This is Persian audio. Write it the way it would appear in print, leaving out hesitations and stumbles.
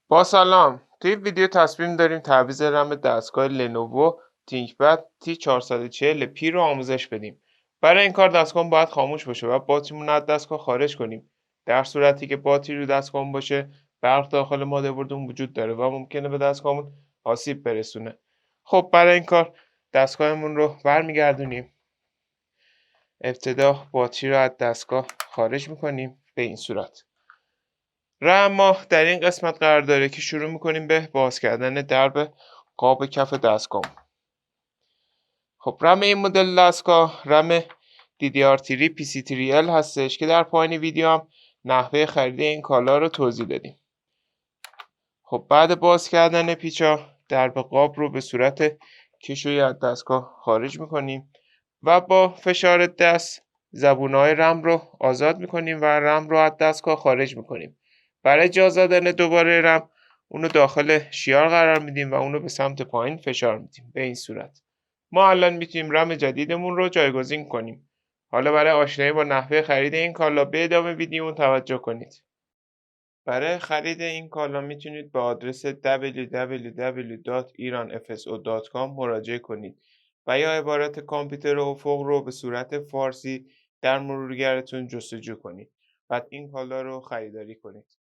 با سلام. توی ویدیو تصمیم داریم تعویض رم دستگاه لنوو تینکپد T440P رو آموزش بدیم. برای این کار دستگاه باید خاموش باشه و باتریمون رو از دستگاه خارج کنیم. در صورتی که باتری رو دستگاه باشه، برق داخل مادربردمون وجود داره و ممکنه به دستگاهمون آسیب برسونه. خب برای این کار دستگاهمون رو برمیگردونیم. ابتدا باتری رو از دستگاه خارج میکنیم به این صورت. رم ما در این قسمت قرار داره که شروع میکنیم به باز کردن درب قاب کف دستگاه. خب رم این مدل دستگاه رم DDR3 PC3L هستش که در پایین ویدیو هم نحوه خرید این کالا رو توضیح دادیم. خب بعد باز کردن پیچا درب قاب رو به صورت کشویی از دستگاه خارج میکنیم و با فشار دست زبونهای رم رو آزاد میکنیم و رم رو از دستگاه خارج میکنیم. برای جا زدن دوباره رم اونو داخل شیار قرار میدیم و اونو به سمت پایین فشار میدیم. به این صورت ما الان میتونیم رم جدیدمون رو جایگزین کنیم. حالا برای آشنایی با نحوه خرید این کالا به ادامه ویدیو توجه کنید. برای خرید این کالا میتونید به آدرس www.iranfso.com مراجعه کنید و یا عبارت کامپیوتر افق رو به صورت فارسی در مرورگرتون جستجو کنید. بعد این کالا رو خریداری کنید.